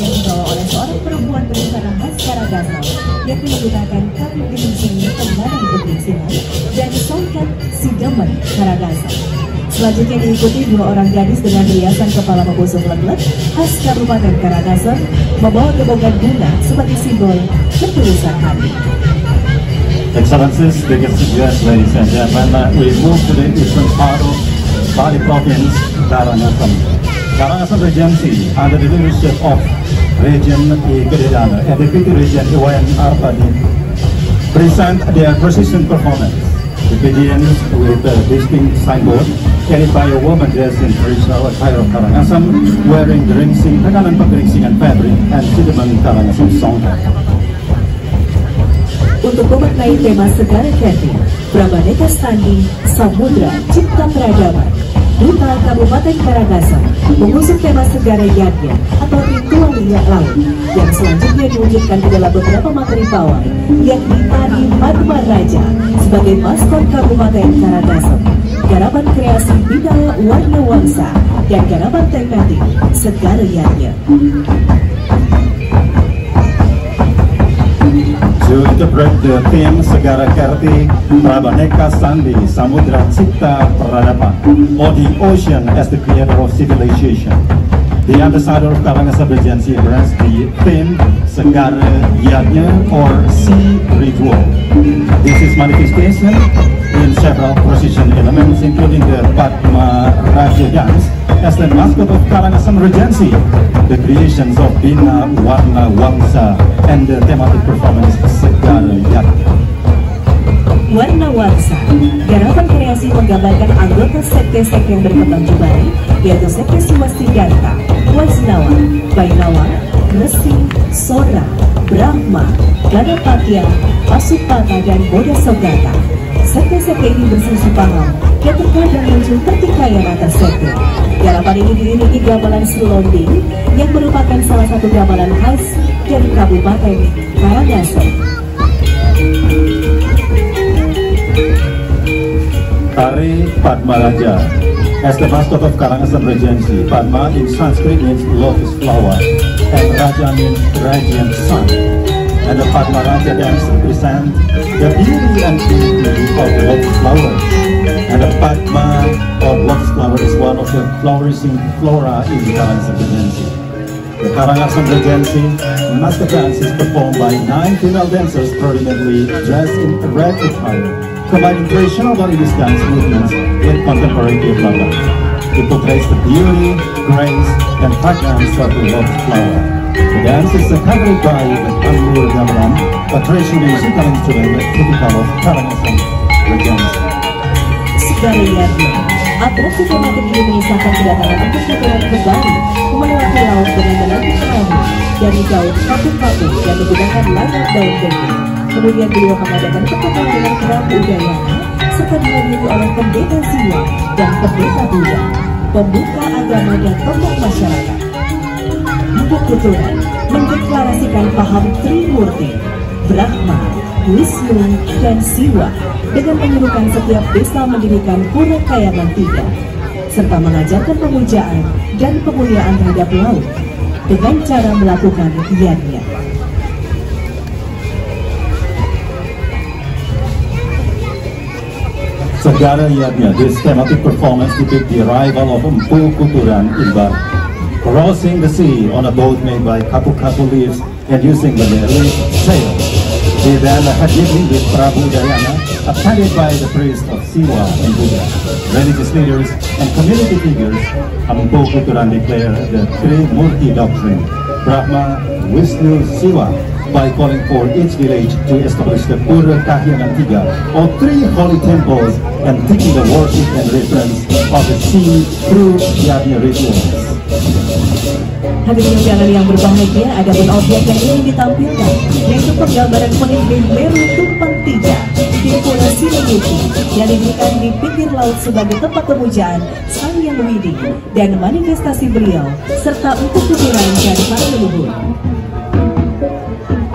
yang dibawa oleh seorang perempuan berencana khas Karangasem yang menggunakan kain geringsing Tenganan Pegeringsingan dan songket Sidemen Karangasem. Selanjutnya diikuti dua orang gadis dengan riasan kepala membusung leglek khas Kabupaten Karangasem membawa tebongan bunga sebagai simbol ketulusan hati. Excellencies, distinguished ladies and gentlemen, we move to the eastern part of Bali Province, Karangasem. Karangasem Regency, under the leadership of Region Gededana and Deputy Region Iwayan Arpadi, present their precision performance. It begins with a distinct signboard carried by a woman dressed in traditional attire of Karangasem, wearing geringsing, Tenganan Pegeringsingan fabric and Sidemen Karangasem songket. Untuk memaknai tema Segara Camping, Prabaneka Sandi Samudra Cipta Peradaban, Duta Kabupaten Karangasem mengusung tema Segara Yadnya atau ritual minyak laut yang selanjutnya diwujudkan di dalam beberapa materi pawai, yakni Tari Padma Raja sebagai maskot Kabupaten Karangasem, garapan kreasi Bidara Warna Wangsa, dan garapan tematik Segara Yadnya. To interpret the theme Segara Kerti Prabaneka Sandi Samudra Cipta Peradaban, or the ocean as the creator of civilization, the ambassador of Karangasem Regency embraced the theme Segara Yadnya or Sea Ritual. This is manifestation in several precision elements, including the Padma Raja dance as the mascot of Karangasem Regency, the creations of Bina Warna Wangsa, and the thematic performance Segara Yadnya. Warna Wangsa, garapan kreasi menggambarkan anggota sekte-sekte yang berkembang kembali, yaitu sekte Swastiganta, Waisnawa, Bainawa, Resi, Sora, Brahma, Ganapatya, Pasupata, dan Bodhisogata. Sekte-sekte ini berselisih paham yang terkadang muncul pertikaian antar sekte. Garapan ini diiringi gamelan Selonding yang merupakan salah satu gamelan khas dari Kabupaten Karangasem. Tari Padma Raja. As the mascot of Karangasem Regency, Padma in Sanskrit means lotus flower, and Raja means radiant sun. And the Padma Raja dance represents the beauty and beauty of the lotus flower. And the Padma or lotus flower is one of the flourishing flora in the Karangasem Regency. The Karangasem Regency mascot dance is performed by 9 female dancers prominently dressed in red attire, combining traditional Balinese dance movements with contemporary development. It portrays the beauty, grace, and fragrance of the lotus flower. The dance is accompanied by the Ambur Gamelan, a traditional musical instrument typical of Karangasem Regency. Segara Yadnya, atraksi tematik ini mengisahkan kedatangan pertukaran ke Bali melewati laut dengan menaiki perahu dari daun kapuk-kapuk yang menggunakan layar daun gengging. Kemudian beliau mengadakan pertemuan dengan Prabu Udayana serta dihadiri oleh pendeta Siwa dan pendeta Buddha, pembuka agama dan tokoh masyarakat. Buku Tuturan mendeklarasikan paham Trimurti, Brahma, Wisnu, dan Siwa dengan menyuruhkan setiap desa mendirikan pura kayangan 3 serta mengajarkan pemujaan dan pemuliaan terhadap laut dengan cara melakukan yadnya. Segara Yadnya, this thematic performance depicts the arrival of Empu Kuturan in Bali, crossing the sea on a boat made by kapu-kapu leaves and using the leaf sail. He then had meeting with Prabu Udayana, attended by the priest of Siwa and Buddha, religious leaders and community figures. Empu Kuturan declared the Trimurti doctrine, Brahma, Wisnu, Siwa, by calling for each village to establish the Pura Kahyangan 3 or 3 holy temples and taking the worship and reverence of the sea through Yadnya rituals. Hadirin undangan yang berbahagia, ada pun objek yang ingin ditampilkan, yaitu penggambaran pemimpin Meru Tumpang 3 di Pulau Silenyuki yang didirikan di pinggir laut sebagai tempat pemujaan Sang Hyang yang widi dan manifestasi beliau, serta untuk kuburan dari para leluhur.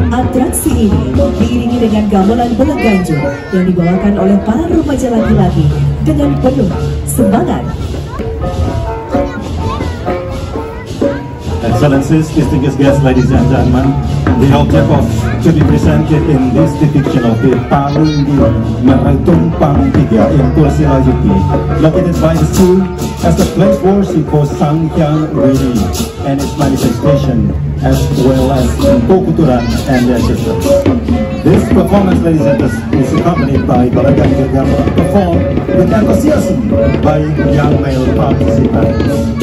Atraksi ini diiringi dengan gamelan bola ganjur yang dibawakan oleh para remaja laki-laki dengan penuh semangat. Excellencies, distinguished guests, ladies and gentlemen, the object of to be presented in this depiction of the Palung di Meretumpang Tiga in Kursi Lajuki, located by the sea as the place worship for Sang Hyang Widi and its manifestation, as well as Pokuturan and their sisters. This performance, ladies and gentlemen, is accompanied by Balagan Gegam, performed with enthusiasm by young male participants.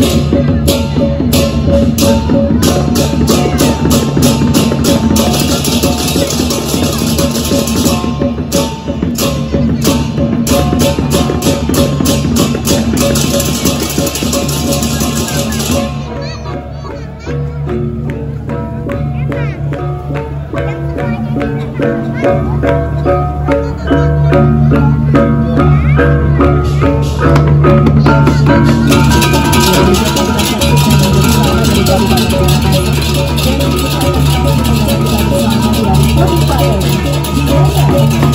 Yang